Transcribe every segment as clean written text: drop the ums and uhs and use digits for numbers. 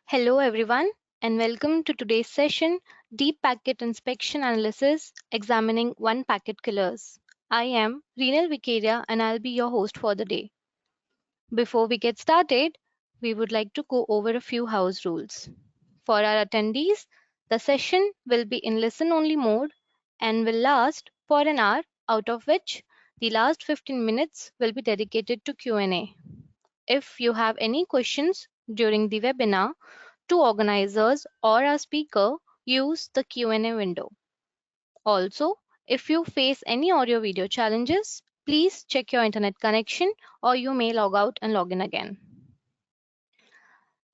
Hello everyone and welcome to today's session, Deep Packet Inspection Analysis, examining one packet killers. I am Reenal Vicaria and I'll be your host for the day. Before we get started, we would like to go over a few house rules. For our attendees, the session will be in listen-only mode and will last for an hour, out of which the last 15 minutes will be dedicated to Q&A. If you have any questions during the webinar, to organizers or a speaker, use the Q&A window. Also, if you face any audio video challenges, please check your internet connection or you may log out and log in again.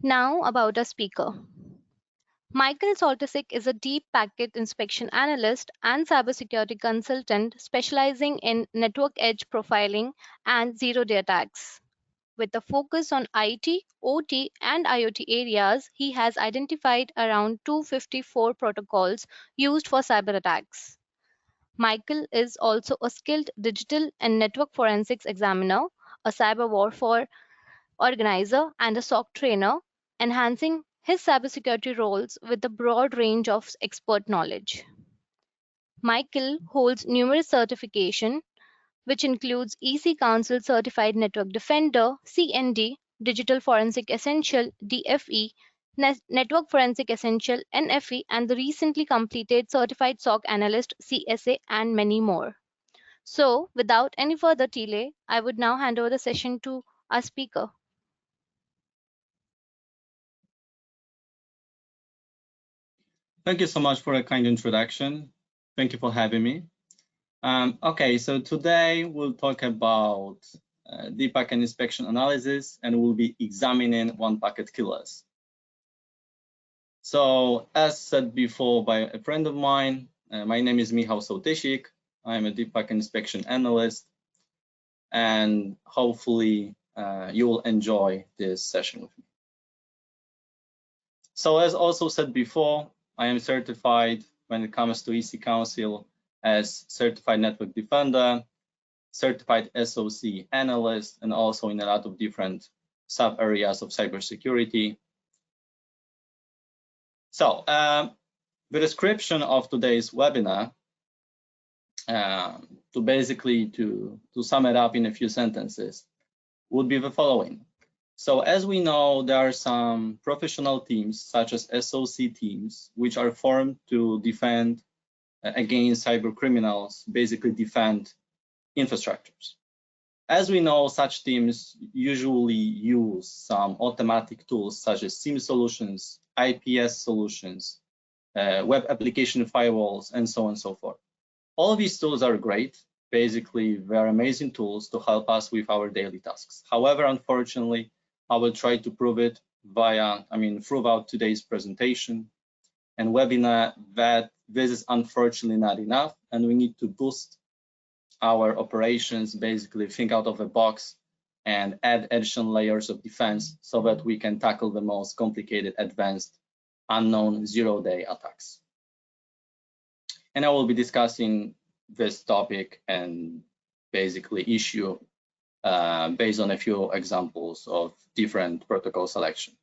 Now about a speaker. Michał Sołtysik is a deep packet inspection analyst and cybersecurity consultant specializing in network edge profiling and zero-day attacks. With a focus on IT, OT, and IoT areas, he has identified around 254 protocols used for cyber attacks. Michael is also a skilled digital and network forensics examiner, a CyberWarfare Organizer, and a SOC Trainer, enhancing his cybersecurity roles with a broad range of expert knowledge. Michael holds numerous certifications, which includes EC Council Certified Network Defender, CND, Digital Forensic Essential, DFE, Network Forensic Essential, NFE, and the recently completed Certified SOC Analyst, CSA, and many more. So, without any further delay, I would now hand over the session to our speaker. Thank you so much for a kind introduction. Thank you for having me. Okay, so today we'll talk about deep packet inspection analysis, and we'll be examining one packet killers. So as said before by a friend of mine, my name is Michał Sołtysik. I'm a deep packet inspection analyst, and hopefully you will enjoy this session with me. So as also said before, I am certified when it comes to EC Council as Certified Network Defender, Certified SOC Analyst, and also in a lot of different sub areas of cybersecurity. So the description of today's webinar, to sum it up in a few sentences, would be the following. So as we know, there are some professional teams, such as SOC teams, which are formed to defend against cyber criminals, basically defend infrastructures. As we know, such teams usually use some automatic tools such as SIEM solutions, IPS solutions, web application firewalls, and so on and so forth. All of these tools are great. Basically, they're amazing tools to help us with our daily tasks. However, unfortunately, I will try to prove it throughout today's presentation and webinar that this is unfortunately not enough, and we need to boost our operations, basically think out of the box and add additional layers of defense so that we can tackle the most complicated, advanced, unknown zero-day attacks. And I will be discussing this topic and basically issue based on a few examples of different protocol selection.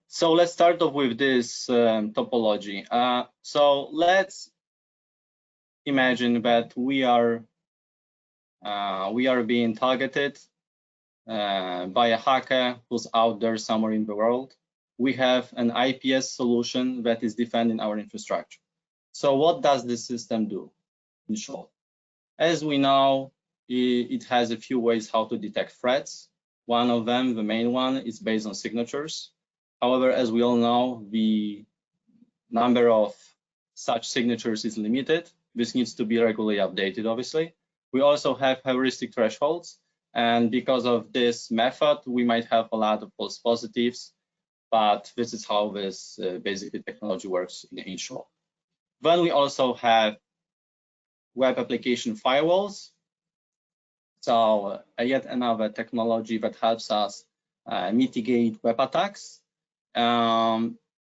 So let's start off with this topology. So let's imagine that we are being targeted by a hacker who's out there somewhere in the world. We have an IPS solution that is defending our infrastructure. So what does this system do, in short? As we know, it has a few ways how to detect threats. One of them, the main one, is based on signatures. However, as we all know, the number of such signatures is limited. This needs to be regularly updated, obviously. We also have heuristic thresholds, and because of this method, we might have a lot of false positives, but this is how this basically technology works in short. Then we also have web application firewalls. So yet another technology that helps us mitigate web attacks.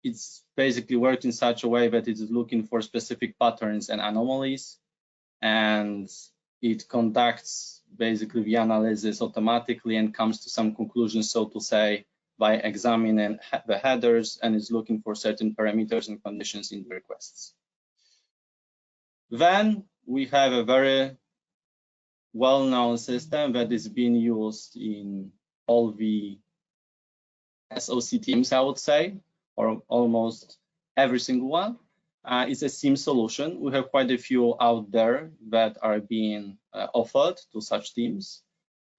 it's basically worked in such a way that it is looking for specific patterns and anomalies, and it conducts basically the analysis automatically and comes to some conclusions, so to say, by examining the headers, and is looking for certain parameters and conditions in the requests. Then we have a very well-known system that is being used in all the SOC teams, I would say, or almost every single one. It's a SIEM solution. We have quite a few out there that are being offered to such teams.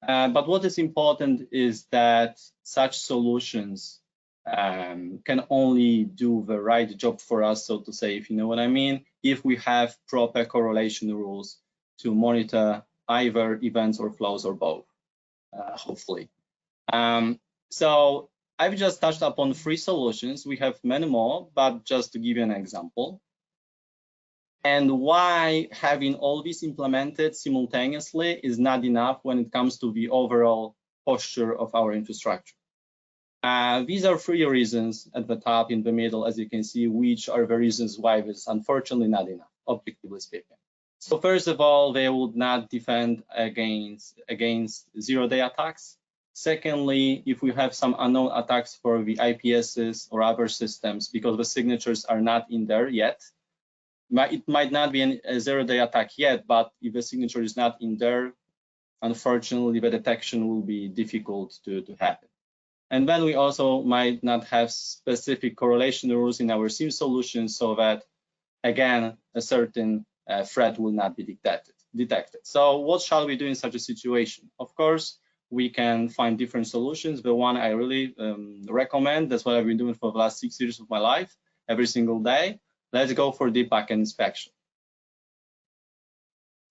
But what is important is that such solutions can only do the right job for us, so to say, if you know what I mean, if we have proper correlation rules to monitor either events or flows or both, hopefully. So I've just touched upon 3 solutions. We have many more, but just to give you an example. And why having all these implemented simultaneously is not enough when it comes to the overall posture of our infrastructure. These are 3 reasons at the top, in the middle, as you can see, which are the reasons why this is unfortunately not enough, objectively speaking. So first of all, they would not defend against zero-day attacks. Secondly, if we have some unknown attacks for the IPSs or other systems, because the signatures are not in there yet, it might not be a zero-day attack yet, but if the signature is not in there, unfortunately, the detection will be difficult to happen. And then we also might not have specific correlation rules in our SIEM solution, so that, again, a certain threat will not be detected. So what shall we do in such a situation? Of course, we can find different solutions. The one I really recommend, that's what I've been doing for the last 6 years of my life, every single day. Let's go for deep packet inspection.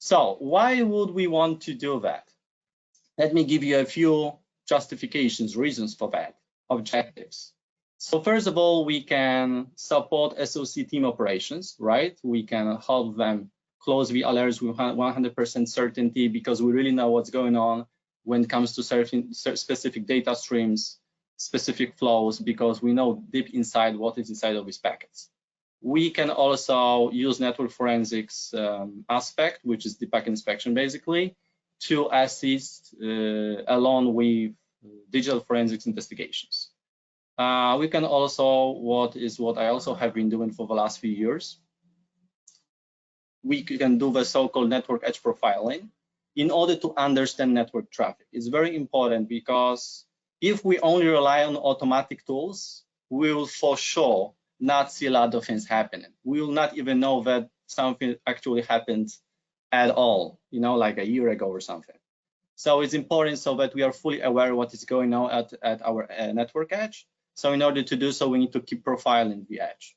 So why would we want to do that? Let me give you a few justifications, reasons for that, objectives. So first of all, we can support SOC team operations, right? We can help them close the alerts with 100% certainty, because we really know what's going on when it comes to certain specific data streams, specific flows, because we know deep inside what is inside of these packets. We can also use network forensics aspect, which is deep packet inspection basically, to assist along with digital forensics investigations. We can also, what I also have been doing for the last few years, we can do the so-called network edge profiling in order to understand network traffic. It's very important, because if we only rely on automatic tools, we will for sure not see a lot of things happening. We will not even know that something actually happened at all, you know, like a year ago or something. So it's important so that we are fully aware of what is going on at our network edge. So in order to do so, we need to keep profiling the edge.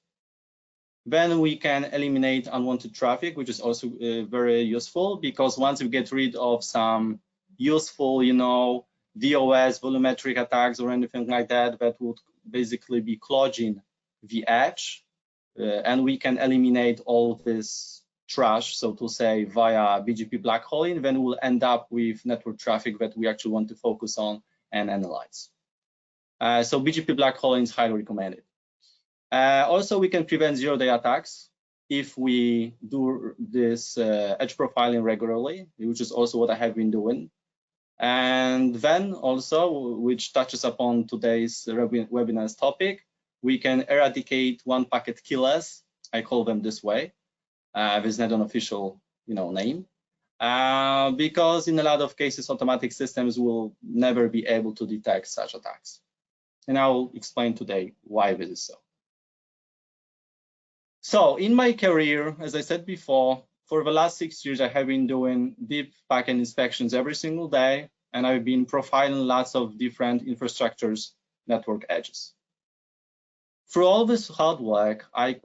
Then we can eliminate unwanted traffic, which is also very useful, because once we get rid of some useful, you know, DOS, volumetric attacks or anything like that, that would basically be clogging the edge, and we can eliminate all this trash, so to say, via BGP black holing, then we'll end up with network traffic that we actually want to focus on and analyze. So BGP black holing is highly recommended. Also, we can prevent zero-day attacks if we do this edge profiling regularly, which is also what I have been doing. And then also, which touches upon today's webinar's topic, we can eradicate one packet killers. I call them this way. There's not an official, you know, name, because in a lot of cases, automatic systems will never be able to detect such attacks. And I'll explain today why this is so. So in my career, as I said before, for the last 6 years, I have been doing deep packet inspections every single day, and I've been profiling lots of different infrastructures, network edges. Through all this hard work, I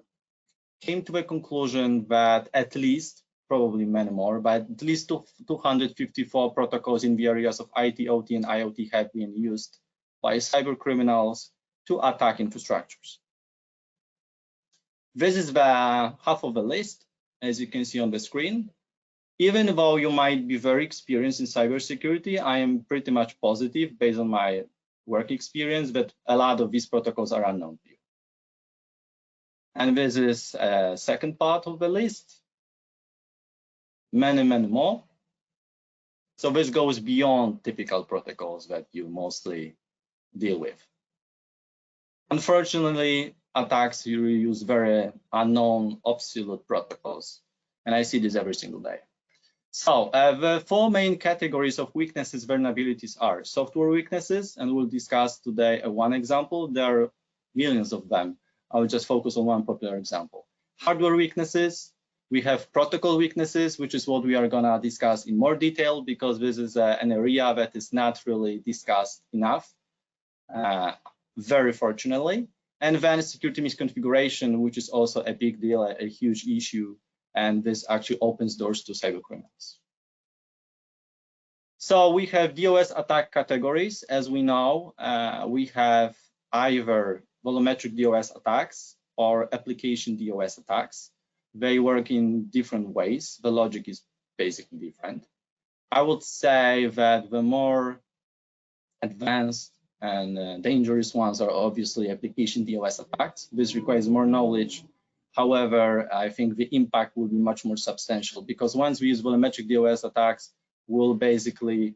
came to a conclusion that at least, probably many more, but at least 254 protocols in the areas of IT, OT, and IoT have been used by cyber criminals to attack infrastructures. This is the half of the list, as you can see on the screen. Even though you might be very experienced in cybersecurity, I am pretty much positive, based on my work experience, that a lot of these protocols are unknown to you. And this is a second part of the list. Many more. So this goes beyond typical protocols that you mostly deal with. Unfortunately, attacks use very unknown, obsolete protocols, and I see this every single day. So the four main categories of weaknesses, vulnerabilities are software weaknesses, and we'll discuss today one example. There are millions of them. I will just focus on one popular example. Hardware weaknesses. We have protocol weaknesses, which is what we are gonna discuss in more detail because this is an area that is not really discussed enough, very fortunately. And then security misconfiguration, which is also a big deal, a huge issue, and this actually opens doors to cyber criminals. So we have DOS attack categories. As we know, we have either volumetric DOS attacks or application DOS attacks. They work in different ways. The logic is basically different. I would say that the more advanced and dangerous ones are obviously application DOS attacks. This requires more knowledge. However, I think the impact will be much more substantial because once we use volumetric DOS attacks, we'll basically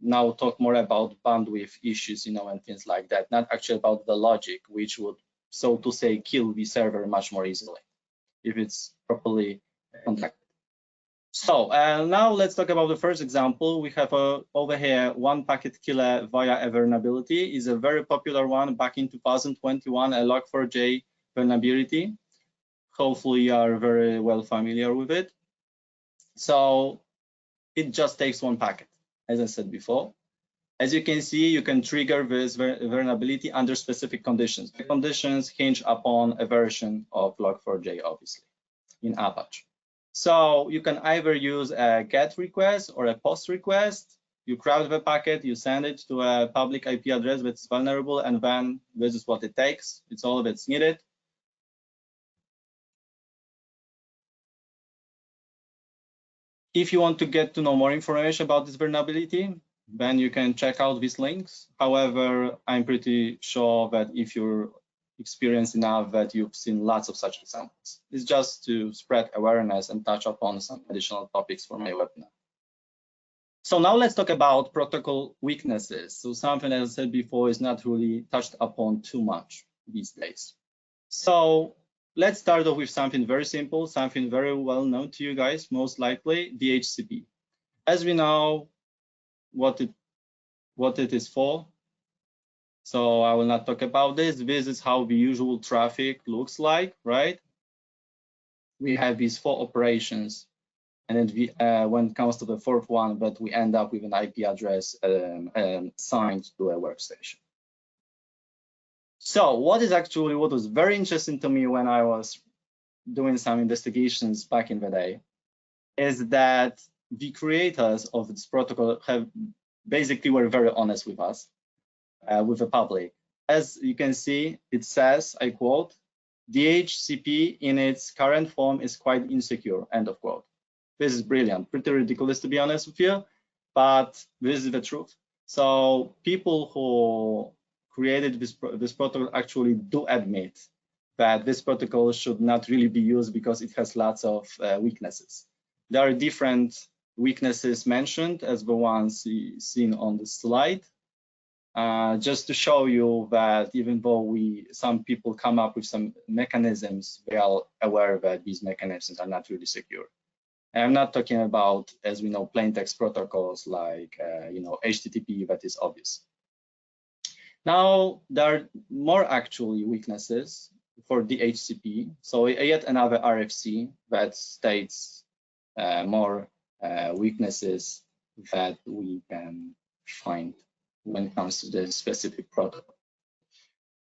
now talk more about bandwidth issues, and things like that, not actually about the logic, which would, so to say, kill the server much more easily if it's properly contacted. So now let's talk about the first example. We have over here one packet killer via a vulnerability. Is a very popular one back in 2021, a log4j vulnerability. Hopefully you are very well familiar with it. So it just takes one packet, as I said before. As you can see, you can trigger this vulnerability under specific conditions. The conditions hinge upon a version of log4j, obviously, in Apache. So you can either use a GET request or a POST request. You craft the packet, you send it to a public IP address that's vulnerable, and then this is what it takes. It's all that's needed. If you want to get to know more information about this vulnerability, then you can check out these links. However, I'm pretty sure that if you're experienced enough that you've seen lots of such examples. It's just to spread awareness and touch upon some additional topics for my webinar. So now let's talk about protocol weaknesses. So something, as I said before, is not really touched upon too much these days. So let's start off with something very simple, something very well known to you guys, most likely, DHCP. As we know what it is for, so I will not talk about this. This is how the usual traffic looks like, right? We have these four operations, and then when it comes to the fourth one, but we end up with an IP address signed to a workstation. So what was very interesting to me when I was doing some investigations back in the day is that the creators of this protocol were very honest with us, with the public. As you can see, it says, I quote, DHCP in its current form is quite insecure, end of quote. This is brilliant, pretty ridiculous to be honest with you, but this is the truth. So people who created this protocol actually do admit that this protocol should not really be used because it has lots of weaknesses. There are different weaknesses mentioned as the ones seen on the slide. Just to show you that even though some people come up with some mechanisms, they are aware that these mechanisms are not really secure. And I'm not talking about, as we know, plain text protocols like HTTP, that is obvious. Now there are more actually weaknesses for DHCP. So yet another RFC that states more weaknesses that we can find when it comes to the specific protocol.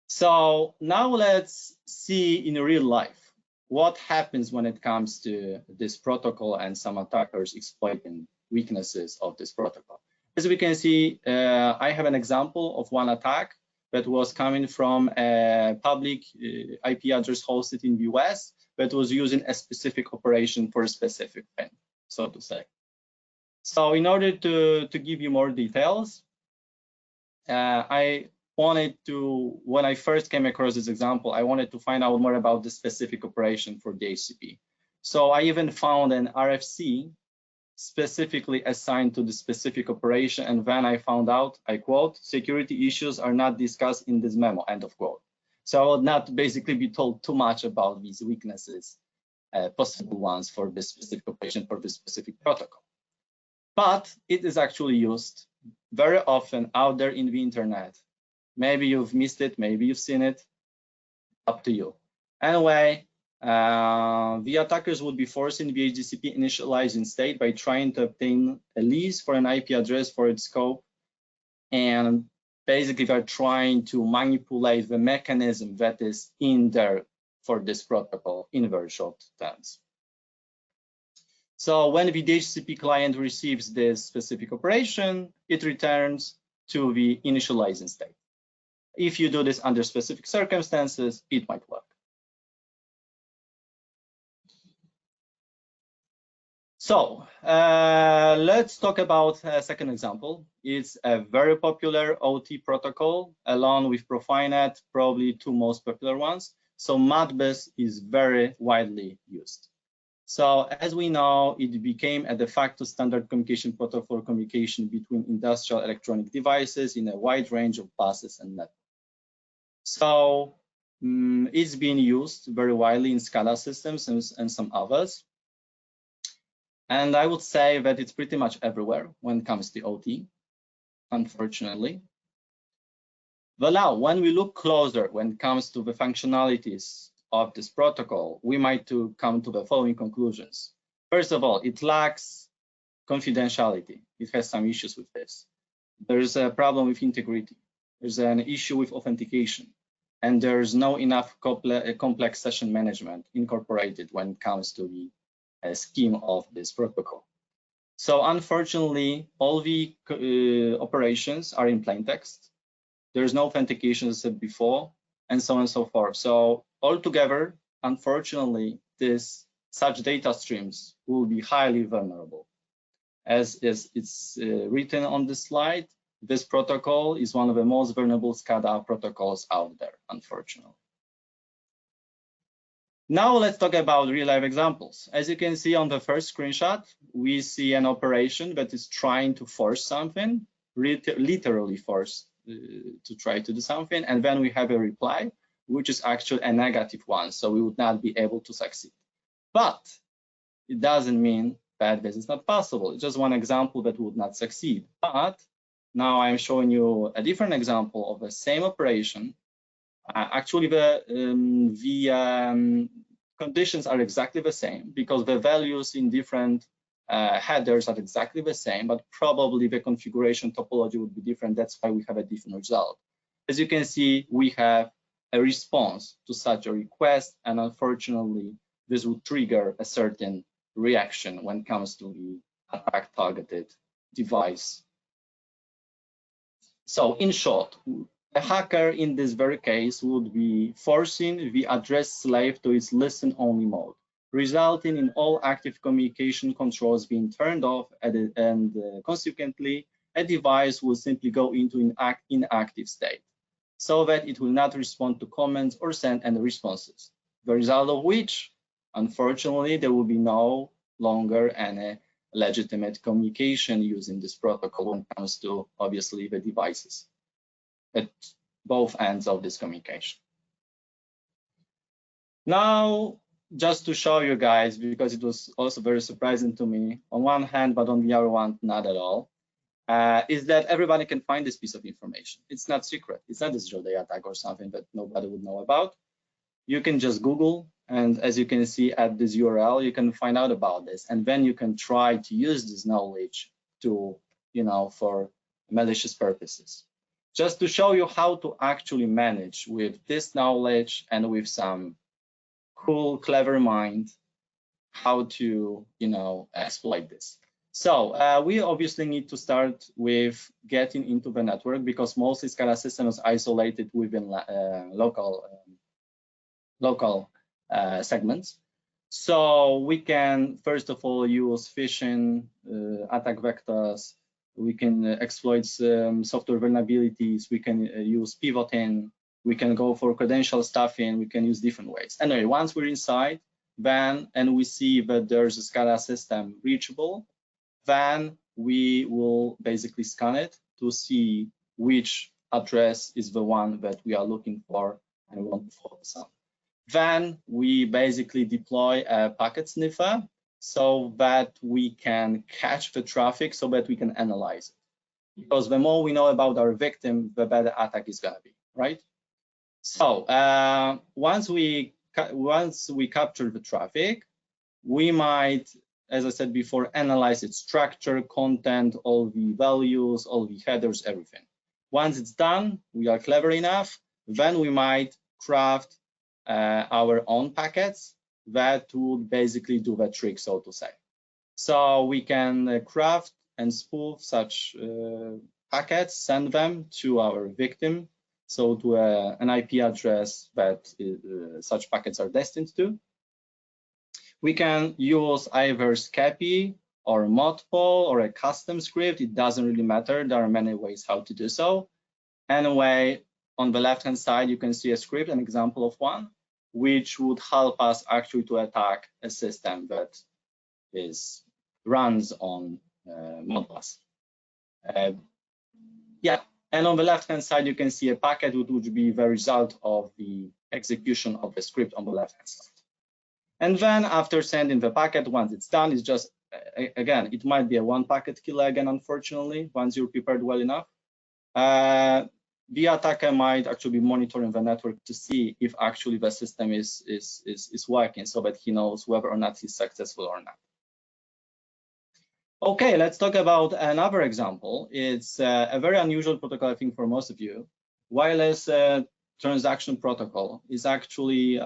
So now let's see in real life what happens when it comes to this protocol and some attackers exploiting weaknesses of this protocol. As we can see, I have an example of one attack that was coming from a public IP address hosted in the US that was using a specific operation for a specific thing, so to say. So in order to give you more details, I wanted to, when I first came across this example, I wanted to find out more about the specific operation for DHCP. So I even found an RFC specifically assigned to the specific operation. And then I found out, I quote, security issues are not discussed in this memo, end of quote. So I would not basically be told too much about these weaknesses, possible ones for this specific operation, for this specific protocol. But it is actually used very often out there in the internet. Maybe you've missed it, maybe you've seen it, up to you. Anyway, the attackers would be forcing the DHCP initializing state by trying to obtain a lease for an IP address for its scope. And basically, they're trying to manipulate the mechanism that is in there for this protocol in very short terms. So when the DHCP client receives this specific operation, it returns to the initializing state. If you do this under specific circumstances, it might work. So let's talk about a second example. It's a very popular OT protocol, along with Profinet, probably two most popular ones. So Modbus is very widely used. So as we know, it became a de facto standard communication protocol for communication between industrial electronic devices in a wide range of buses and networks. So it's being used very widely in SCADA systems and some others. And I would say that it's pretty much everywhere when it comes to OT, unfortunately. But now, when we look closer, when it comes to the functionalities of this protocol, we might come to the following conclusions. First of all, it lacks confidentiality. It has some issues with this. There's a problem with integrity. There's an issue with authentication. And there's no enough complex session management incorporated when it comes to the scheme of this protocol. So unfortunately, all the operations are in plain text. There's no authentication as I said before, and so on and so forth. So altogether, unfortunately, such data streams will be highly vulnerable. As it's written on this slide, this protocol is one of the most vulnerable SCADA protocols out there, unfortunately. Now let's talk about real-life examples. As you can see on the first screenshot, we see an operation that is trying to force something, literally force to try to do something, and then we have a reply, which is actually a negative one, so we would not be able to succeed. But it doesn't mean that this is not possible. It's just one example that would not succeed. But now I'm showing you a different example of the same operation. Actually, the conditions are exactly the same because the values in different headers are exactly the same, but probably the configuration topology would be different. That's why we have a different result. As you can see, we have a response to such a request, and unfortunately, this would trigger a certain reaction when it comes to the attack targeted device. So in short, a hacker in this very case would be forcing the address slave to its listen-only mode, resulting in all active communication controls being turned off, and consequently, a device will simply go into an inactive state, so that it will not respond to comments or send any responses. The result of which, unfortunately, there will be no longer any legitimate communication using this protocol when it comes to, obviously, the devices at both ends of this communication. Now, just to show you guys, because it was also very surprising to me, on one hand, but on the other one, not at all, is that everybody can find this piece of information. It's not secret. It's not a zero-day attack or something that nobody would know about. You can just Google, and as you can see at this URL, you can find out about this, and then you can try to use this knowledge to, for malicious purposes. Just to show you how to actually manage with this knowledge and with some cool, clever mind, how to, exploit this. So we obviously need to start with getting into the network because mostly SCADA systems are isolated within local segments. So we can, first of all, use phishing attack vectors. we can exploit software vulnerabilities, we can use pivoting, we can go for credential stuffing, we can use different ways. Anyway, once we're inside, then, and we see that there's a SCADA system reachable, then we will basically scan it to see which address is the one that we are looking for and want to focus on. Then we basically deploy a packet sniffer so that we can catch the traffic, so that we can analyze it. Because the more we know about our victim, the better attack is going to be, right? So once we capture the traffic, we might, as I said before, analyze its structure, content, all the values, all the headers, everything. Once it's done, we are clever enough, then we might craft our own packets that would basically do the trick, so to say. So we can craft and spoof such packets, send them to our victim, so to an IP address that such packets are destined to. We can use either SCAPI or Modbus or a custom script. It doesn't really matter. There are many ways how to do so. Anyway, on the left-hand side, you can see a script, an example of one, which would help us actually to attack a system that runs on Modbus. Yeah, and on the left-hand side, you can see a packet which would be the result of the execution of the script on the left-hand side. And then after sending the packet, once it's done, it's just, again, it might be a one packet killer again, unfortunately, once you're prepared well enough. The attacker might actually be monitoring the network to see if actually the system is working, so that he knows whether or not he's successful or not. Okay, let's talk about another example. It's a very unusual protocol, I think, for most of you. Wireless transaction protocol is actually,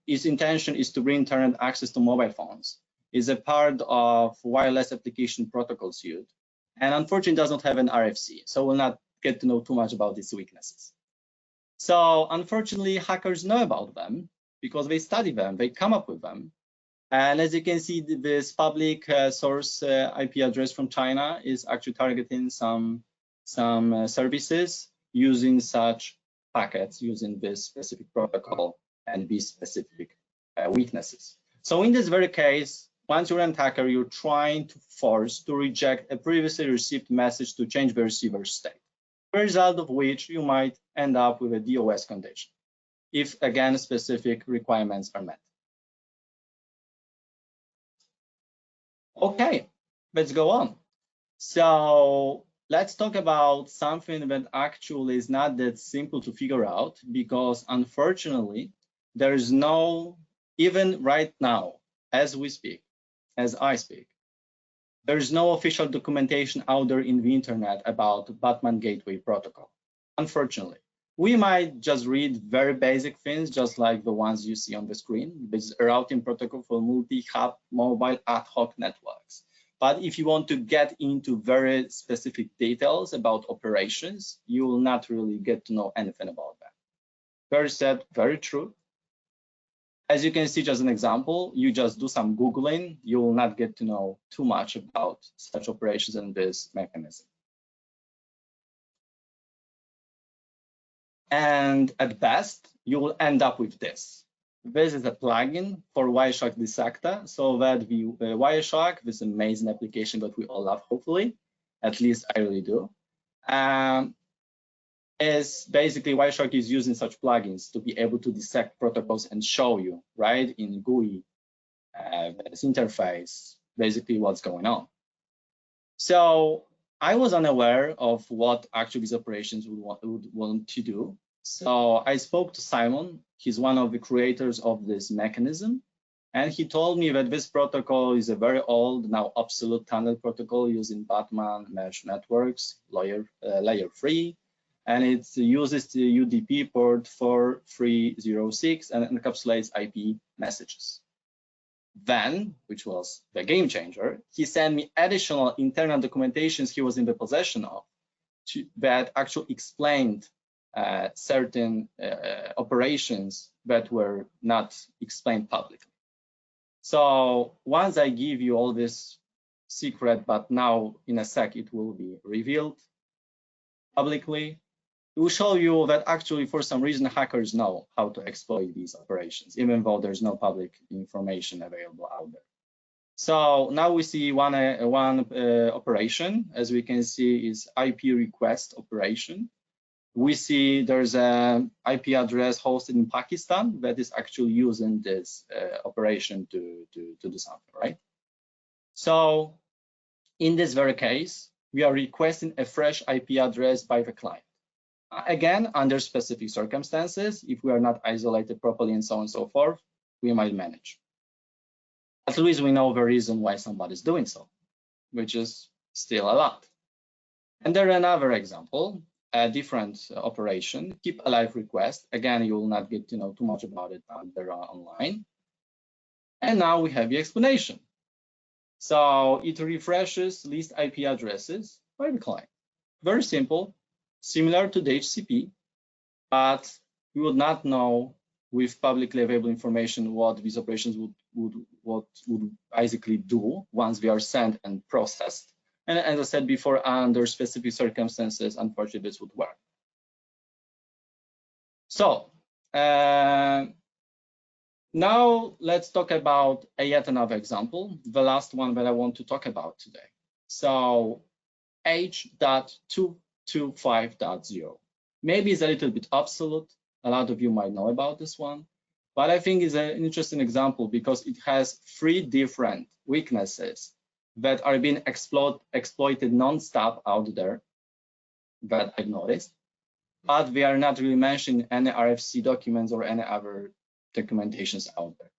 its intention is to bring internet access to mobile phones. It's a part of wireless application protocol suite, and unfortunately does not have an RFC, so we'll not get to know too much about its weaknesses. So unfortunately, hackers know about them because they study them, they come up with them. And as you can see, this public source IP address from China is actually targeting some services using such packets, using this specific protocol and these specific weaknesses. So in this very case, once you're an attacker, you're trying to force to reject a previously received message to change the receiver's state, the result of which you might end up with a DOS condition, if again specific requirements are met. Okay, let's go on. So let's talk about something that actually is not that simple to figure out, because unfortunately, there is no, even right now, as we speak, as I speak, there is no official documentation out there in the internet about Batman Gateway Protocol. Unfortunately, we might just read very basic things, just like the ones you see on the screen. This is a routing protocol for multi-hub mobile ad hoc networks. But if you want to get into very specific details about operations, you will not really get to know anything about that. Very sad, very true. As you can see, just an example, you just do some Googling, you will not get to know too much about such operations and this mechanism. And at best, you will end up with this. This is a plugin for Wireshark Dissector, so that the Wireshark, this amazing application that we all love, hopefully, at least I really do, is basically Wireshark is using such plugins to be able to dissect protocols and show you, right, in GUI, this interface, basically what's going on. So I was unaware of what actually these operations would want to do. So I spoke to Simon. He's one of the creators of this mechanism. And he told me that this protocol is a very old, now obsolete tunnel protocol using Batman mesh networks, layer 3. And it uses the UDP port 4306 and encapsulates IP messages. Then, which was the game changer, he sent me additional internal documentations he was in the possession of that actually explained certain operations that were not explained publicly. So once I give you all this secret, but now in a sec it will be revealed publicly. It will show you that actually for some reason hackers know how to exploit these operations, even though there's no public information available out there. So now we see one operation, as we can see, is IP request operation. We see there's an IP address hosted in Pakistan that is actually using this operation to do something, right? So in this very case, we are requesting a fresh IP address by the client. Again, under specific circumstances, if we are not isolated properly and so on and so forth, we might manage. At least we know the reason why somebody's doing so, which is still a lot. And there another example, a different operation, keep alive request. Again, you will not get to know too much about it there online. And now we have the explanation. So it refreshes list IP addresses by the client. Very simple, similar to DHCP, but we would not know with publicly available information what these operations would basically do once they are sent and processed. And as I said before, under specific circumstances, unfortunately, this would work. So now let's talk about yet another example, the last one that I want to talk about today. So H.225.0. Maybe it's a little bit obsolete. A lot of you might know about this one, but I think it's an interesting example because it has 3 different weaknesses that are being exploited non-stop out there that I've noticed, but we are not really mentioning any RFC documents or any other documentations out there.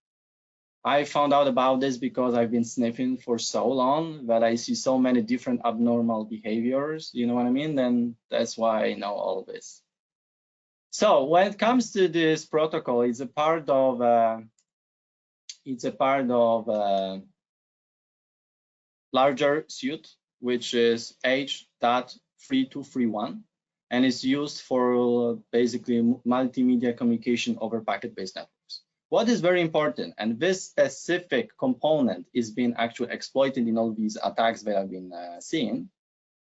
I found out about this because I've been sniffing for so long that I see so many different abnormal behaviors, you know what I mean? Then that's why I know all this. So when it comes to this protocol, it's a part of larger suite, which is H.3231, and is used for basically multimedia communication over packet-based networks. What is very important, and this specific component is being actually exploited in all these attacks that I've been seeing,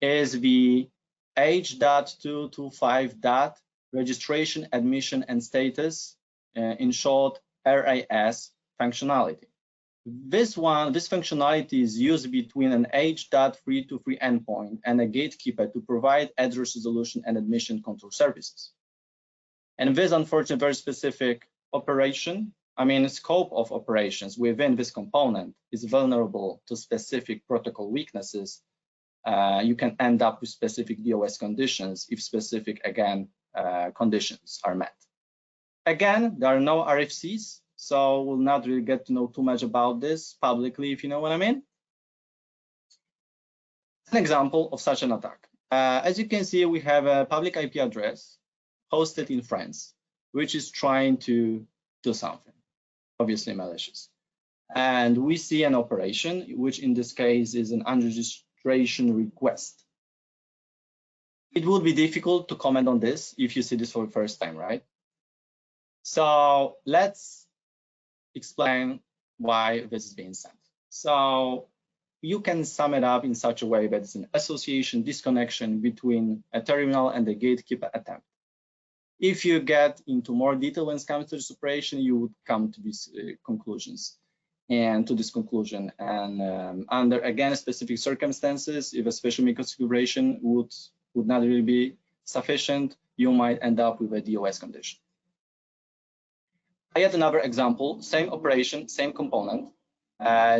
is the H.225. Registration, admission, and status, in short, RAS functionality. This functionality is used between an H.323 endpoint and a gatekeeper to provide address resolution and admission control services. And this, unfortunately, very specific operation, scope of operations within this component is vulnerable to specific protocol weaknesses. You can end up with specific DOS conditions if specific, again, conditions are met. Again, there are no RFCs, so we'll not really get to know too much about this publicly, if you know what I mean. An example of such an attack. As you can see, we have a public IP address hosted in France, which is trying to do something, obviously malicious. And we see an operation, which in this case is an unregistration request. It would be difficult to comment on this if you see this for the first time, right? So let's explain why this is being sent. So you can sum it up in such a way that it's an association disconnection between a terminal and the gatekeeper attempt. If you get into more detail when it comes to this operation, you would come to these conclusions. And to this conclusion, and under again specific circumstances, if a special configuration would not really be sufficient, you might end up with a DOS condition. Yet another example, same operation, same component,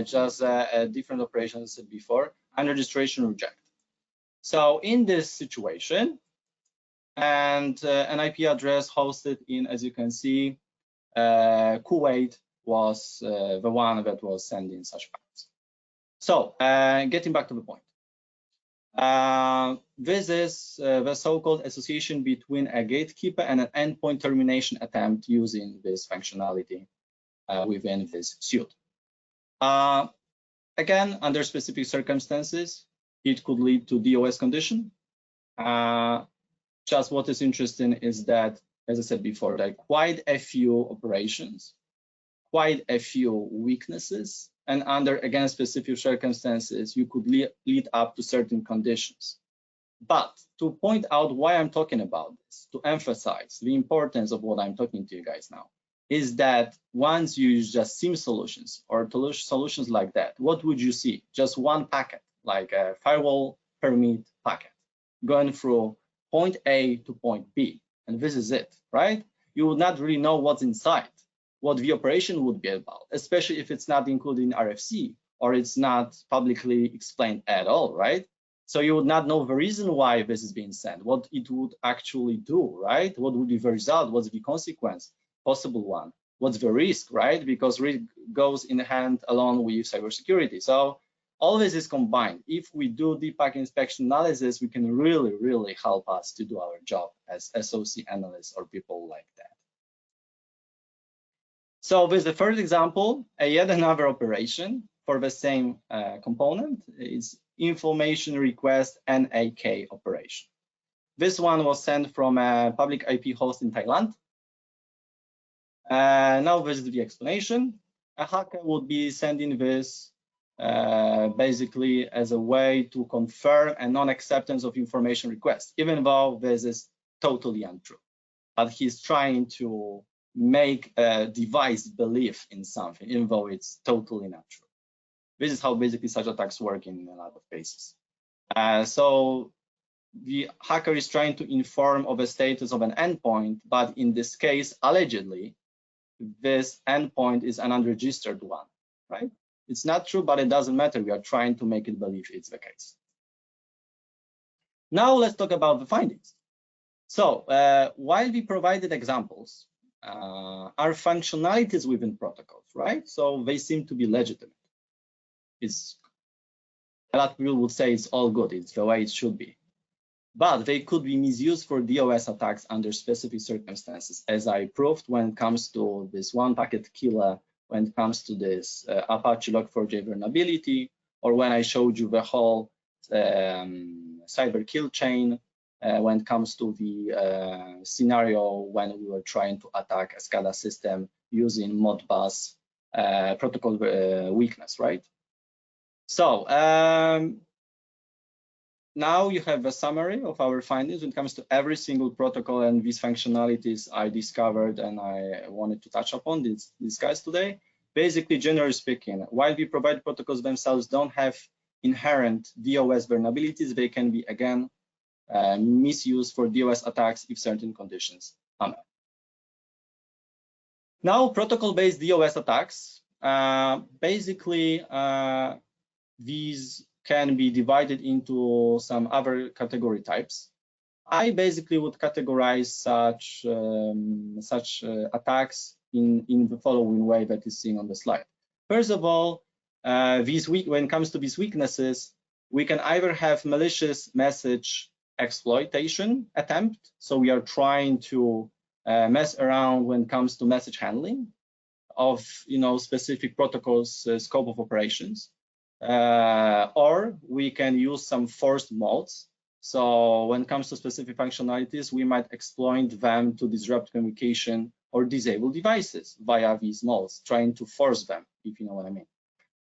just a different operation as I said before, unregistration reject. So in this situation, and an IP address hosted in, as you can see, Kuwait was the one that was sending such packets. So getting back to the point. This is the so-called association between a gatekeeper and an endpoint termination attempt using this functionality within this suite. Again, under specific circumstances, it could lead to DOS condition. Just what is interesting is that, as I said before, there are quite a few operations quite a few weaknesses, and under, again, specific circumstances, you could lead up to certain conditions. But to point out why I'm talking about this, to emphasize the importance of what I'm talking to you guys now, is that once you use just SIEM solutions or solutions like that, what would you see? Just one packet, like a firewall permit packet, going through point A to point B, and this is it, right? You would not really know what's inside, what the operation would be about, especially if it's not included in RFC or it's not publicly explained at all, right? So you would not know the reason why this is being sent, what it would actually do, right? What would be the result? What's the consequence, possible one? What's the risk, right? Because risk goes in hand along with cybersecurity. So all this is combined. If we do deep packet inspection analysis, we can really, really help us to do our job as SOC analysts or people like that. So with the first example, yet another operation for the same component is information request NAK operation. This one was sent from a public IP host in Thailand. Now this is the explanation. A hacker would be sending this basically as a way to confirm a non-acceptance of information request, even though this is totally untrue. But he's trying to make a device believe in something, even though it's totally not true. This is how basically such attacks work in a lot of cases. So the hacker is trying to inform of the status of an endpoint, but in this case, allegedly, this endpoint is an unregistered one, right? It's not true, but it doesn't matter. We are trying to make it believe it's the case. Now let's talk about the findings. So while we provided examples, are functionalities within protocols, right? So they seem to be legitimate. It's a lot of people would say it's all good, it's the way it should be. But they could be misused for DOS attacks under specific circumstances, as I proved when it comes to this one packet killer, when it comes to this Apache Log4j vulnerability, or when I showed you the whole cyber kill chain, when it comes to the scenario when we were trying to attack a SCADA system using Modbus protocol weakness, right? So now you have a summary of our findings when it comes to every single protocol and these functionalities I discovered and I wanted to touch upon these guys today. Basically, generally speaking, while we provide protocols themselves don't have inherent DOS vulnerabilities, they can be, again, misused for DOS attacks if certain conditions are met. Now, protocol-based DOS attacks, basically, these can be divided into some other category types. I basically would categorize such attacks in the following way that is seen on the slide. First of all, when it comes to these weaknesses, we can either have malicious message exploitation attempt. So we are trying to mess around when it comes to message handling of specific protocols scope of operations. Or we can use some forced modes. So when it comes to specific functionalities, we might exploit them to disrupt communication or disable devices via these modes, trying to force them, if you know what I mean.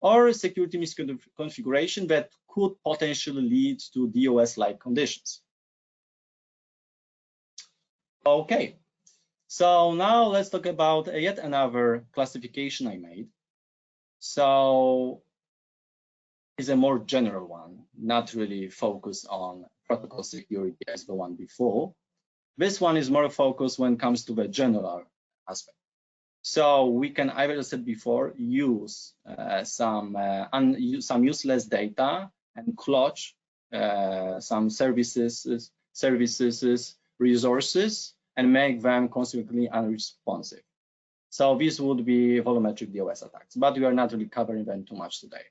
Or security misconfiguration that could potentially lead to DOS-like conditions. Okay, so now let's talk about yet another classification I made. So is a more general one, not really focused on protocol security as the one before. This one is more focused when it comes to the general aspect. So we can, I said before, use some useless data and clutch some services, resources, and make them consequently unresponsive. So this would be volumetric DOS attacks, but we are not really covering them too much today.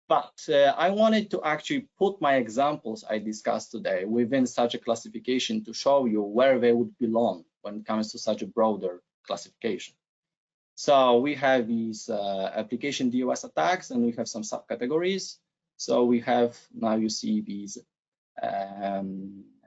But I wanted to actually put my examples I discussed today within such a classification to show you where they would belong when it comes to such a broader classification. So we have these application DOS attacks, and we have some subcategories. So we have, now you see these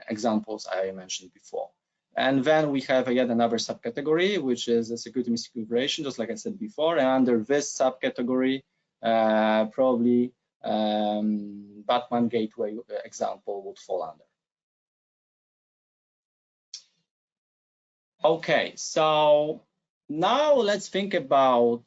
examples I mentioned before. And then we have yet another subcategory, which is a security misconfiguration, just like I said before. And under this subcategory, probably Batman Gateway example would fall under. Okay, so now let's think about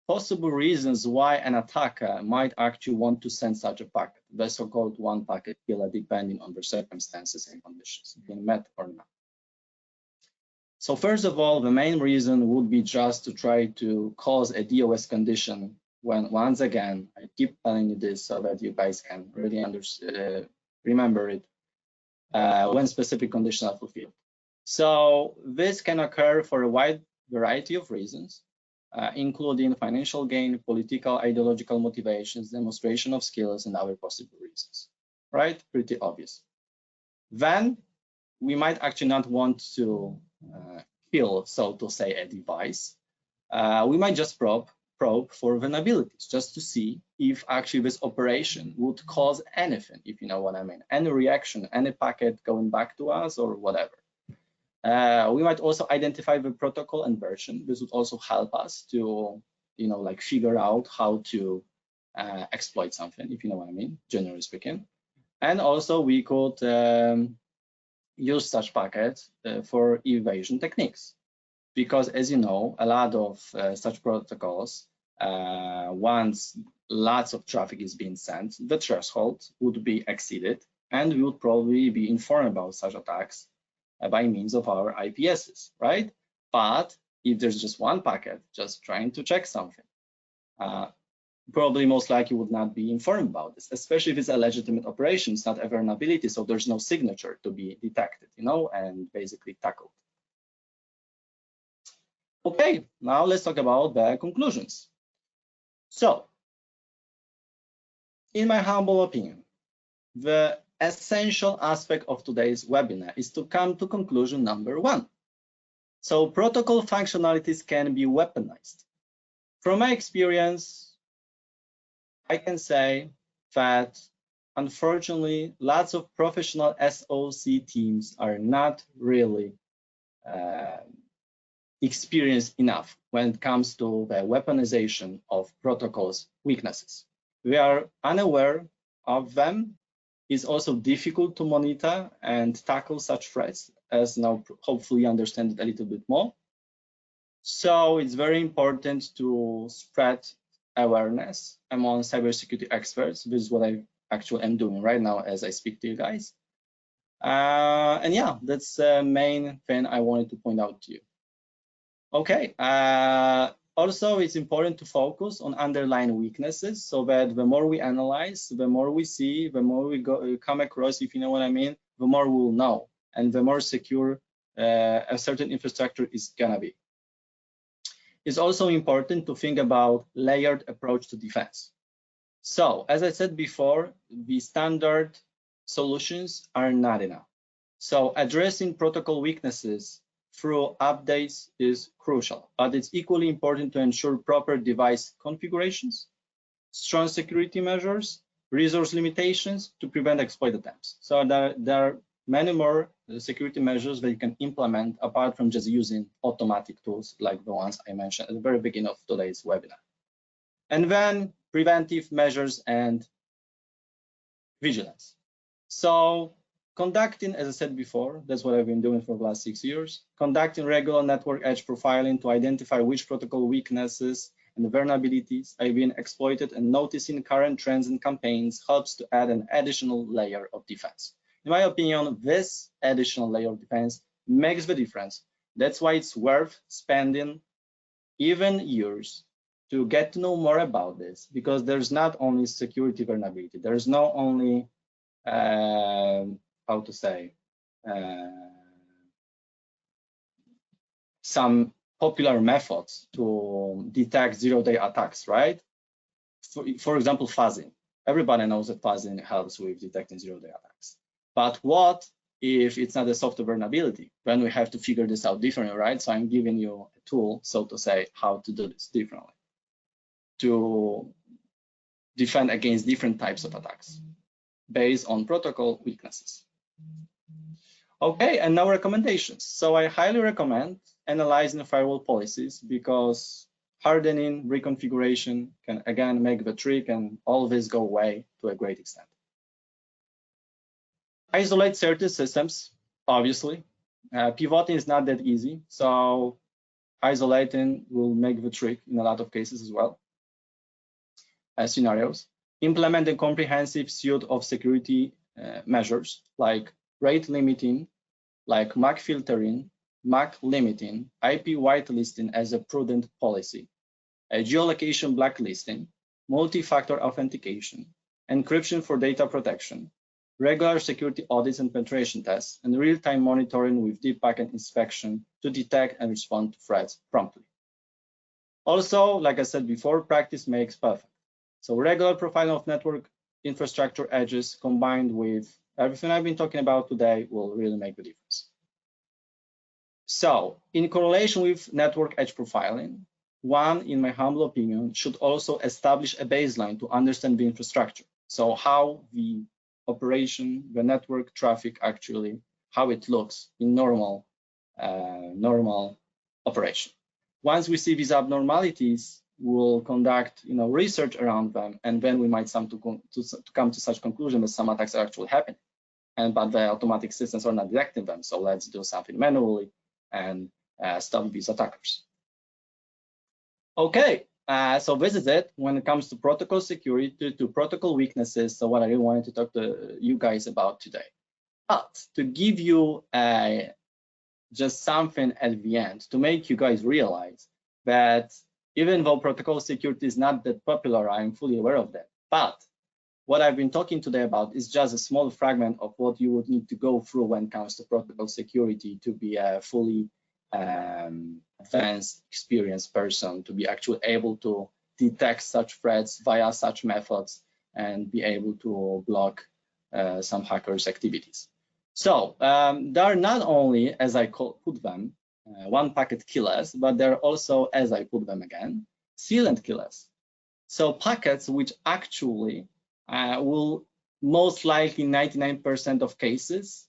possible reasons why an attacker might actually want to send such a packet, the so-called one packet killer, depending on the circumstances and conditions, being met or not. So first of all, the main reason would be just to try to cause a DOS condition when, once again, I keep telling you this so that you guys can really remember it, when specific conditions are fulfilled. So this can occur for a wide variety of reasons, including financial gain, political, ideological motivations, demonstration of skills, and other possible reasons, right? Pretty obvious. Then we might actually not want to kill, so to say, a device. We might just probe for vulnerabilities, just to see if actually this operation would cause anything, if you know what I mean, any reaction, any packet going back to us or whatever. We might also identify the protocol and version. This would also help us to, like figure out how to exploit something, if you know what I mean, generally speaking. And also we could use such packets for evasion techniques, because as you know, a lot of such protocols, once lots of traffic is being sent, the threshold would be exceeded, and we would probably be informed about such attacks by means of our IPSs, right? But if there's just one packet just trying to check something, probably most likely would not be informed about this, especially if it's a legitimate operation. It's not a vulnerability, so there's no signature to be detected, and basically tackled. Okay, now let's talk about the conclusions. So, in my humble opinion, the essential aspect of today's webinar is to come to conclusion number 1. So, protocol functionalities can be weaponized. From my experience, I can say that unfortunately, lots of professional SOC teams are not really experienced enough when it comes to the weaponization of protocols weaknesses. We are unaware of them. It's also difficult to monitor and tackle such threats, as now hopefully understand it a little bit more. So it's very important to spread awareness among cybersecurity experts. This is what I actually am doing right now as I speak to you guys. And yeah, that's the main thing I wanted to point out to you. Okay, also it's important to focus on underlying weaknesses, so that the more we analyze, the more we see, the more we come across, if you know what I mean, the more we'll know, and the more secure a certain infrastructure is gonna be. It's also important to think about layered approach to defense. So, as I said before, the standard solutions are not enough. So, addressing protocol weaknesses through updates is crucial, but it's equally important to ensure proper device configurations, strong security measures, resource limitations to prevent exploit attempts. So, there are many more security measures that you can implement apart from just using automatic tools like the ones I mentioned at the very beginning of today's webinar. And then preventive measures and vigilance. So conducting, as I said before, that's what I've been doing for the last 6 years, conducting regular network edge profiling to identify which protocol weaknesses and vulnerabilities are being exploited, and noticing current trends and campaigns helps to add an additional layer of defense. In my opinion, this additional layer of defense makes the difference. That's why it's worth spending even years to get to know more about this, because there's not only security vulnerability, there's not only, how to say, some popular methods to detect zero-day attacks, right? For example, fuzzing. Everybody knows that fuzzing helps with detecting zero-day attacks. But what if it's not a software vulnerability? Then we have to figure this out differently, right? So I'm giving you a tool, so to say, how to do this differently, to defend against different types of attacks based on protocol weaknesses. Okay, and now recommendations. So I highly recommend analyzing firewall policies because hardening, reconfiguration can again make the trick and all this go away to a great extent. Isolate certain systems, obviously. Pivoting is not that easy, so isolating will make the trick in a lot of cases as well. Scenarios. Implement a comprehensive suite of security measures like rate limiting, like MAC filtering, MAC limiting, IP whitelisting as a prudent policy, a geolocation blacklisting, multi-factor authentication, encryption for data protection, regular security audits and penetration tests, and real-time monitoring with deep packet inspection to detect and respond to threats promptly. Also, like I said before, practice makes perfect. So regular profiling of network infrastructure edges combined with everything I've been talking about today will really make the difference. So in correlation with network edge profiling, one, in my humble opinion, should also establish a baseline to understand the infrastructure. So how the operation, the network traffic actually, how it looks in normal operation. Once we see these abnormalities, we'll conduct research around them, and then we might come to such conclusion that some attacks are actually happening, but the automatic systems are not detecting them. So let's do something manually and stop these attackers. Okay, so this is it when it comes to protocol security, to protocol weaknesses. So what I really wanted to talk to you guys about today. But to give you just something at the end to make you guys realize that even though protocol security is not that popular, I'm fully aware of that. But what I've been talking today about is just a small fragment of what you would need to go through when it comes to protocol security to be a fully advanced, experienced person, to be actually able to detect such threats via such methods and be able to block some hackers' activities. So there are not only, as I put them, one packet killers, but there are also, as I put them again, silent killers. So packets which actually will most likely 99% of cases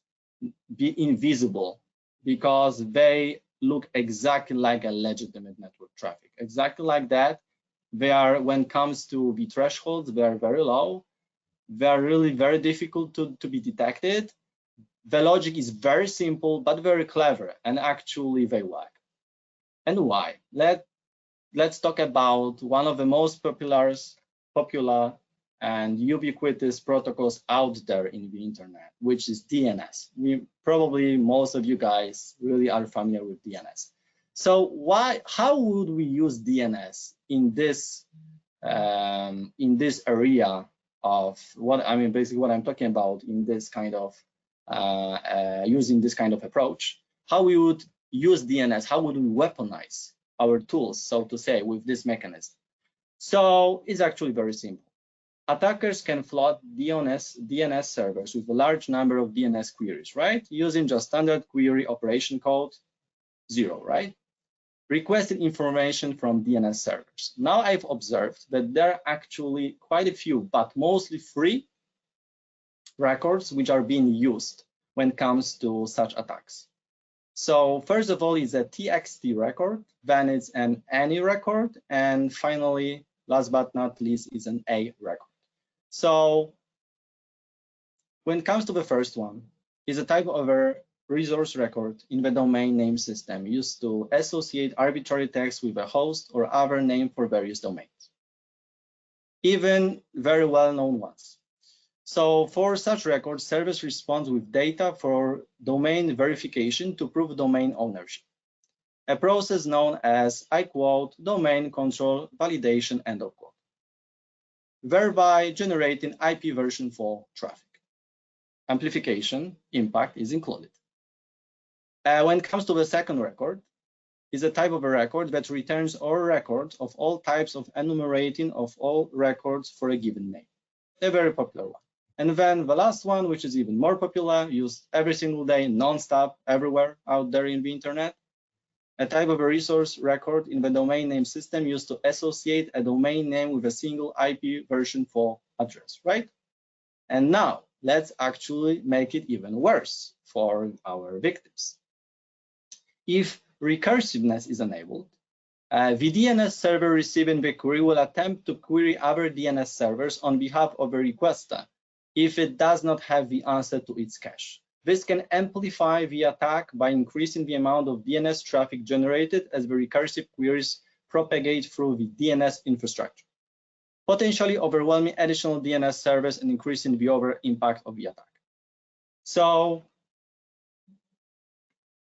be invisible because they look exactly like a legitimate network traffic. Exactly like that. They are, when it comes to the thresholds, they are very low. They are really very difficult to be detected. The logic is very simple, but very clever, and actually they work. And why? Let's talk about one of the most popular and ubiquitous protocols out there in the internet, which is DNS. Probably most of you guys really are familiar with DNS. So how would we use DNS in this area of basically what I'm talking about in this kind of using this kind of approach? How we would use DNS? How would we weaponize our tools, so to say, with this mechanism? So it's actually very simple. Attackers can flood DNS servers with a large number of DNS queries, right? Using just standard query operation code 0, right? Requesting information from DNS servers. Now I've observed that there are actually quite a few, but mostly free records which are being used when it comes to such attacks. So first of all is a TXT record, then it's an ANY record, and finally, last but not least, is an A record. So when it comes to the first one, is a type of a resource record in the domain name system used to associate arbitrary text with a host or other name for various domains, even very well-known ones. So for such records, service responds with data for domain verification to prove domain ownership, a process known as, I quote, domain control validation, end of quote, thereby generating IP version 4 traffic. Amplification impact is included. When it comes to the second record, is a type of a record that returns all records of all types of enumerating of all records for a given name, a very popular one. And then the last one, which is even more popular, used every single day, non-stop, everywhere out there in the internet, a type of a resource record in the domain name system used to associate a domain name with a single IP version 4 address, right? And now, let's actually make it even worse for our victims. If recursiveness is enabled, the DNS server receiving the query will attempt to query other DNS servers on behalf of the requester if it does not have the answer to its cache. This can amplify the attack by increasing the amount of DNS traffic generated as the recursive queries propagate through the DNS infrastructure, potentially overwhelming additional DNS servers and increasing the overall impact of the attack. So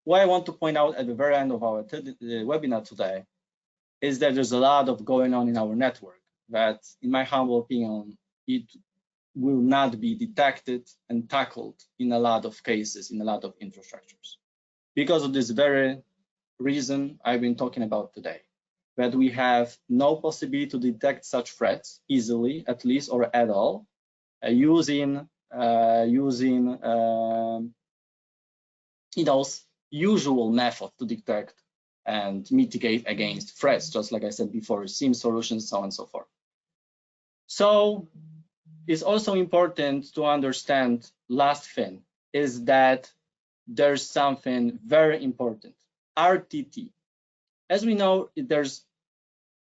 what I want to point out at the very end of our webinar today is that there's a lot of going on in our network that, in my humble opinion, it will not be detected and tackled in a lot of cases, in a lot of infrastructures. Because of this very reason I've been talking about today, that we have no possibility to detect such threats easily, at least, or at all, using usual method to detect and mitigate against threats, just like I said before, SIEM solutions, so on and so forth. So it's also important to understand, last thing, is that there's something very important, RTT. As we know, there's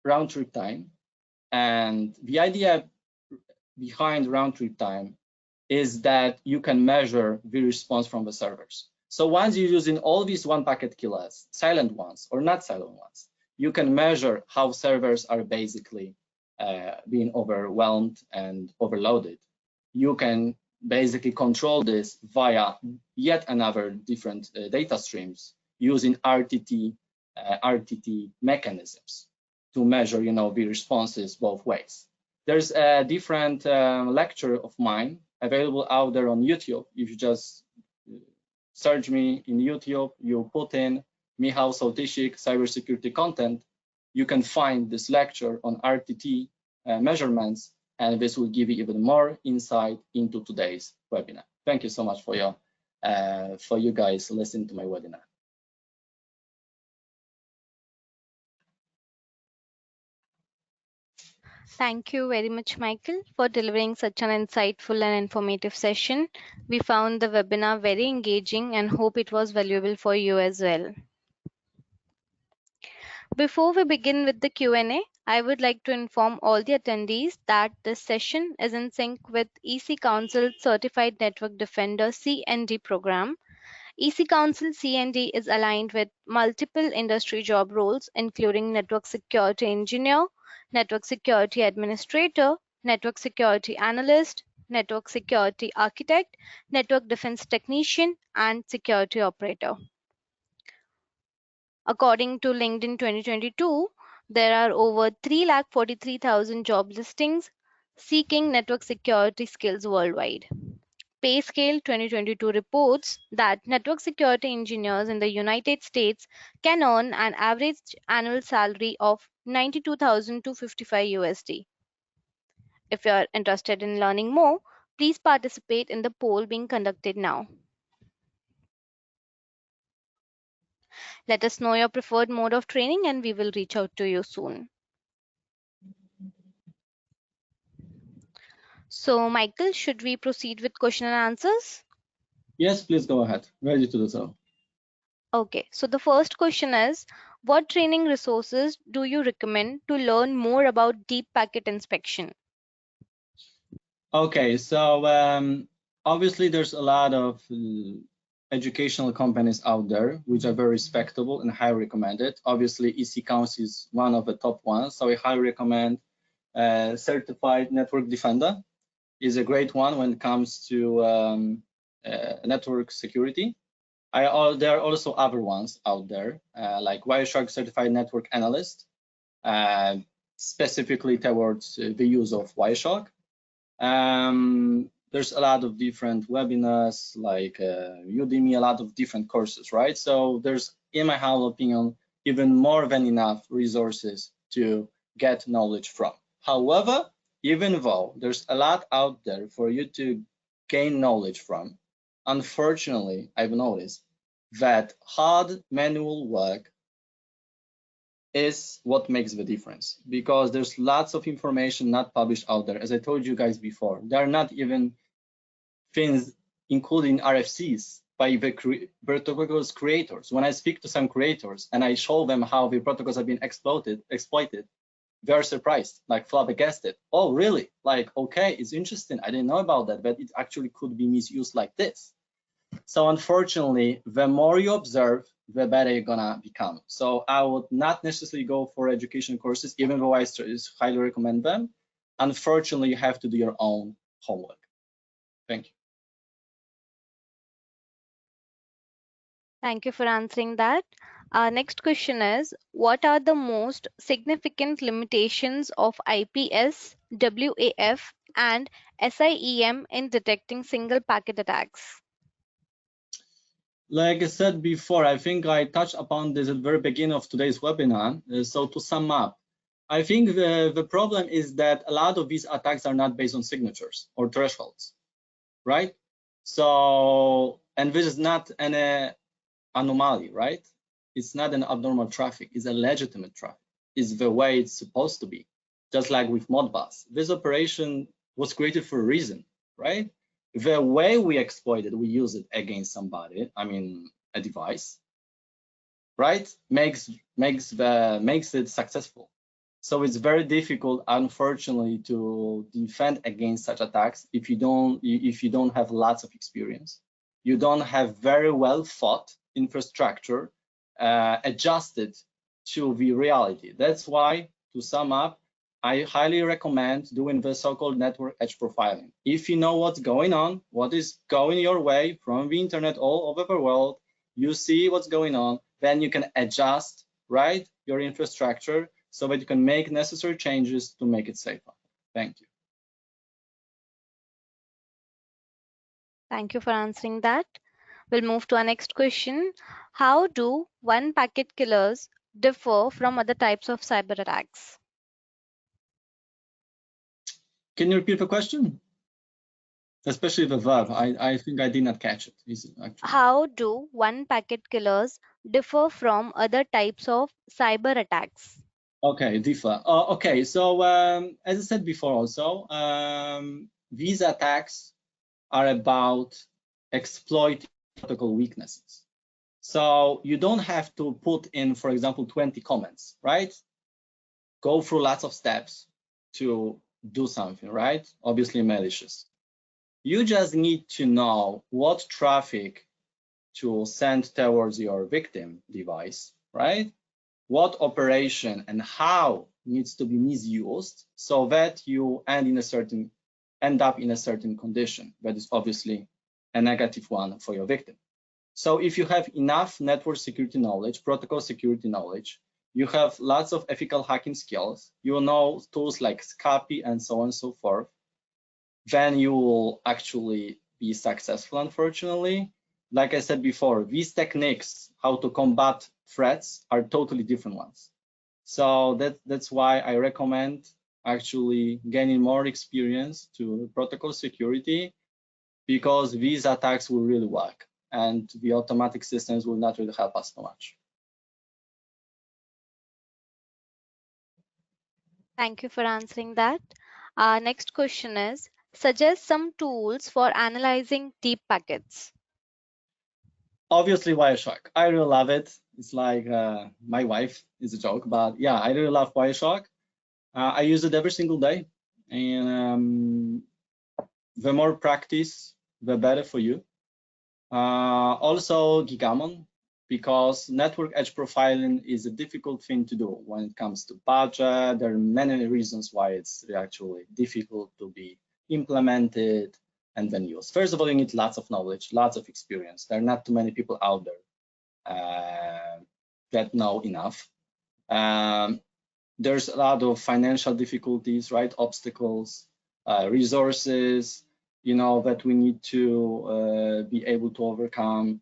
round trip time, and the idea behind round trip time is that you can measure the response from the servers. So once you're using all these one packet killers, silent ones or not silent ones, you can measure how servers are basically being overwhelmed and overloaded. You can basically control this via yet another different data streams using RTT mechanisms to measure, the responses both ways. There's a different lecture of mine available out there on YouTube. If you just search me in YouTube, you put in Michał Sołtysik cybersecurity content, you can find this lecture on RTT measurements, and this will give you even more insight into today's webinar. Thank you so much for you guys listening to my webinar. Thank you very much, Michael, for delivering such an insightful and informative session. We found the webinar very engaging and hope it was valuable for you as well. Before we begin with the Q&A, I would like to inform all the attendees that this session is in sync with EC Council Certified Network Defender C&D program. EC Council C&D is aligned with multiple industry job roles, including Network Security Engineer, Network Security Administrator, Network Security Analyst, Network Security Architect, Network Defense Technician, and Security Operator. According to LinkedIn 2022, there are over 343,000 job listings seeking network security skills worldwide. PayScale 2022 reports that network security engineers in the United States can earn an average annual salary of $92,255 USD. If you are interested in learning more, please participate in the poll being conducted now. Let us know your preferred mode of training and we will reach out to you soon. So, Michael, should we proceed with question and answers? Yes, please go ahead. Ready to do so. Okay, so the first question is, what training resources do you recommend to learn more about deep packet inspection? Okay, so obviously there's a lot of educational companies out there which are very respectable and highly recommended. Obviously, EC Council is one of the top ones, so I highly recommend Certified Network Defender. Is a great one when it comes to network security. There are also other ones out there, like Wireshark Certified Network Analyst, specifically towards the use of Wireshark. There's a lot of different webinars, like Udemy, a lot of different courses, right? So there's, in my humble opinion, even more than enough resources to get knowledge from. However, even though there's a lot out there for you to gain knowledge from, unfortunately, I've noticed that hard manual work is what makes the difference, because there's lots of information not published out there. As I told you guys before, there are not even things, including RFCs, by the protocols creators. When I speak to some creators and I show them how the protocols have been exploited, they're surprised, like flabbergasted. Oh, really? Like, okay, it's interesting. I didn't know about that, but it actually could be misused like this. So unfortunately, the more you observe, the better you're gonna become. So I would not necessarily go for education courses, even though I highly recommend them. Unfortunately, you have to do your own homework. Thank you. Thank you for answering that. Our next question is, what are the most significant limitations of IPS, WAF, and SIEM in detecting single packet attacks? Like I said before, I think I touched upon this at the very beginning of today's webinar. So to sum up, I think the problem is that a lot of these attacks are not based on signatures or thresholds, right? So, and this is not an anomaly, right? It's not an abnormal traffic, it's a legitimate traffic. It's the way it's supposed to be. Just like with Modbus, this operation was created for a reason, right? The way we exploit it, we use it against somebody, I mean, a device, right? Makes it successful. So it's very difficult, unfortunately, to defend against such attacks if you don't have lots of experience. You don't have very well thought infrastructure adjusted to the reality. That's why, to sum up, I highly recommend doing the so-called network edge profiling. If you know what's going on, what is going your way from the internet all over the world, you see what's going on, then you can adjust, right, your infrastructure so that you can make necessary changes to make it safer. Thank you. Thank you for answering that. We'll move to our next question. How do one packet killers differ from other types of cyber attacks? Can you repeat the question? Especially the verb. I think I did not catch it. How do one packet killers differ from other types of cyber attacks? Okay, differ. Okay, so as I said before also, these attacks are about exploiting protocol weaknesses. So you don't have to put in, for example, 20 comments, right? Go through lots of steps to do something, right? Obviously malicious. You just need to know what traffic to send towards your victim device, right? What operation and how needs to be misused so that you end up in a certain condition that is obviously a negative one for your victim. So if you have enough network security knowledge, protocol security knowledge, you have lots of ethical hacking skills, you will know tools like SCAPI and so on and so forth, then you will actually be successful, unfortunately. Like I said before, these techniques, how to combat threats, are totally different ones. So that's why I recommend actually gaining more experience to protocol security, because these attacks will really work and the automatic systems will not really help us so much. Thank you for answering that. Our next question is, suggest some tools for analyzing deep packets. Obviously, Wireshark. I really love it. It's like my wife is a joke, but yeah, I really love Wireshark. I use it every single day, and the more practice, the better for you. Also, Gigamon, because network edge profiling is a difficult thing to do when it comes to budget. There are many reasons why it's actually difficult to be implemented and then used. First of all, you need lots of knowledge, lots of experience. There are not too many people out there that know enough. There's a lot of financial difficulties, right? Obstacles, resources, that we need to be able to overcome.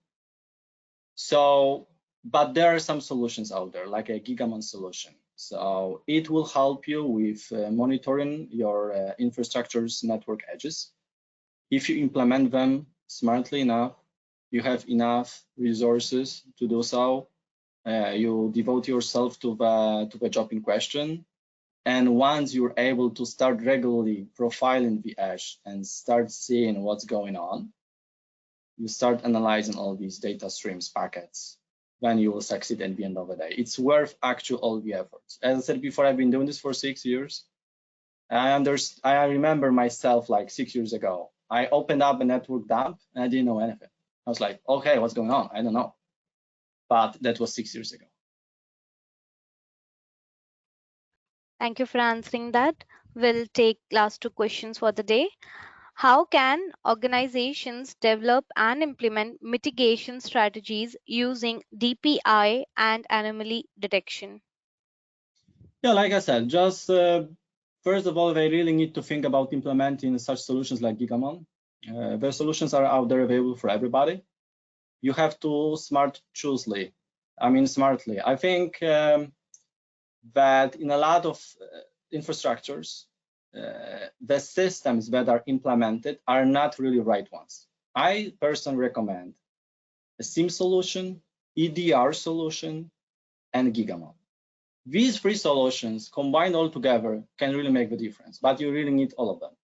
So, but there are some solutions out there, like a Gigamon solution. So it will help you with monitoring your infrastructure's network edges. If you implement them smartly enough, you have enough resources to do so. You devote yourself to the job in question, And once you're able to start regularly profiling the edge and start seeing what's going on, you start analyzing all these data streams, packets, then you will succeed at the end of the day. It's worth actually all the efforts. As I said before, I've been doing this for 6 years. I remember myself like 6 years ago. I opened up a network dump and I didn't know anything. I was like, okay, what's going on? I don't know. But that was 6 years ago. Thank you for answering that. We'll take last 2 questions for the day. How can organizations develop and implement mitigation strategies using DPI and anomaly detection? Yeah, like I said, just first of all, they really need to think about implementing such solutions like Gigamon. The solutions are out there available for everybody. You have to smartly. I think that in a lot of infrastructures, the systems that are implemented are not really right ones. I personally recommend a SIEM solution, EDR solution, and Gigamon. These 3 solutions combined all together can really make the difference, but you really need all of them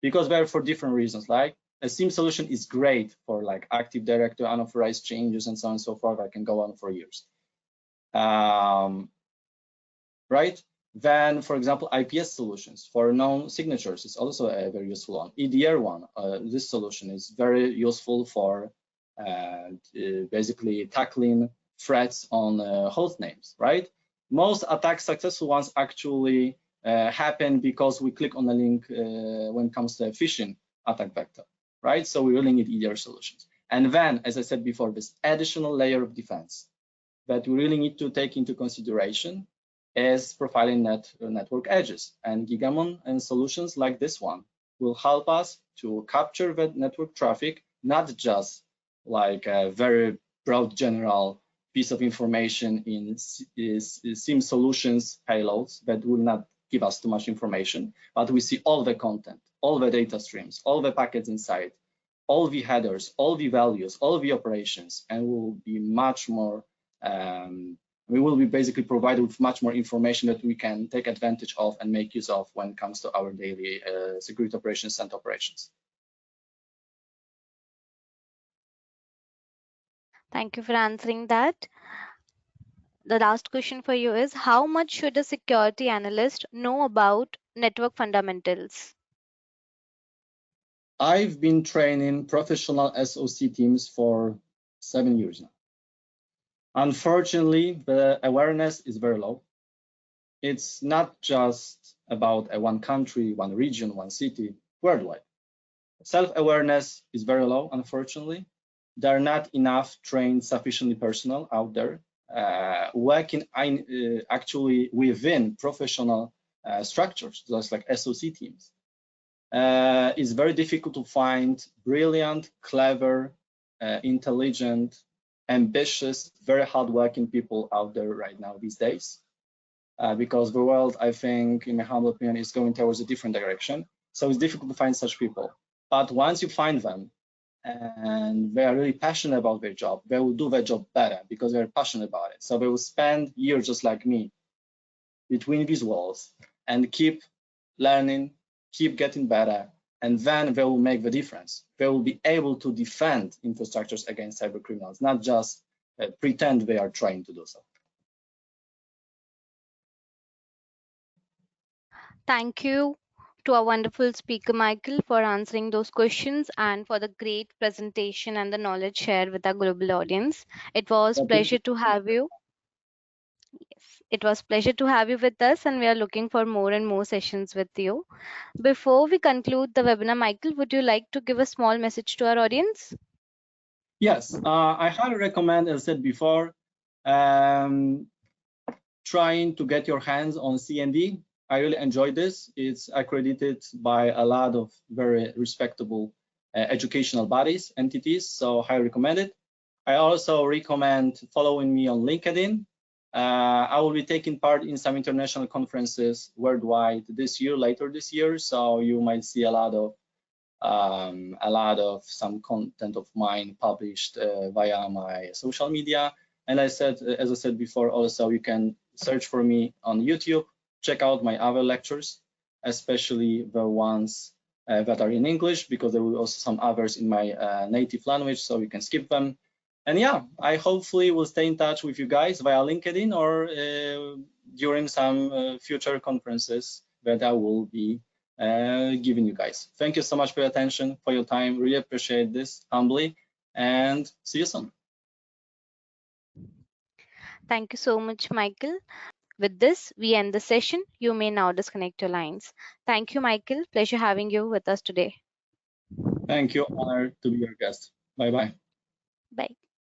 because they're for different reasons. Like a SIEM solution is great for like Active Directory, unauthorized changes, and so on and so forth. I can go on for years. Right? Then, for example, IPS solutions for known signatures is also a very useful one. EDR one, this solution is very useful for basically tackling threats on host names, right? Most attack successful ones actually happen because we click on a link when it comes to a phishing attack vector, right? So we really need EDR solutions. And then, as I said before, this additional layer of defense that we really need to take into consideration is profiling network edges. And Gigamon and solutions like this one will help us to capture the network traffic, not just like a very broad general piece of information in SIEM solutions payloads that will not give us too much information, but we see all the content, all the data streams, all the packets inside, all the headers, all the values, all the operations, and we will be much more we will be basically provided with much more information that we can take advantage of and make use of when it comes to our daily security operations and operations. Thank you for answering that. The last question for you is, how much should a security analyst know about network fundamentals? I've been training professional SOC teams for 7 years now. Unfortunately, the awareness is very low. It's not just about one country, one region, one city, worldwide. Self-awareness is very low, unfortunately. There are not enough trained, sufficiently personnel out there working actually within professional structures, just like SOC teams. It's very difficult to find brilliant, clever, intelligent, ambitious, very hardworking people out there right now these days, because the world, I think, in my humble opinion, is going towards a different direction. So it's difficult to find such people. But once you find them and they are really passionate about their job, they will do their job better because they're passionate about it. So they will spend years just like me between these walls and keep learning, keep getting better, and then they will make the difference. They will be able to defend infrastructures against cyber criminals, not just pretend they are trying to do so. Thank you to our wonderful speaker, Michael, for answering those questions and for the great presentation and the knowledge shared with our global audience. It was a pleasure to have you. Yes, it was a pleasure to have you with us, and we are looking for more and more sessions with you. Before we conclude the webinar, Michael, would you like to give a small message to our audience? Yes, I highly recommend, as I said before, trying to get your hands on CND. I really enjoy this. It's accredited by a lot of very respectable educational bodies, entities, so highly recommend it. I also recommend following me on LinkedIn. I will be taking part in some international conferences worldwide this year, later this year, so you might see a lot of some content of mine published via my social media. And as I said before, also you can search for me on YouTube check out my other lectures, especially the ones that are in English, because there will be also some others in my native language, so you can skip them. And yeah, I hopefully will stay in touch with you guys via LinkedIn or during some future conferences that I will be giving you guys. Thank you so much for your attention, for your time. Really appreciate this humbly, and see you soon. Thank you so much, Michael. With this, we end the session. You may now disconnect your lines. Thank you, Michael. Pleasure having you with us today. Thank you. Honored to be your guest. Bye-bye. Bye.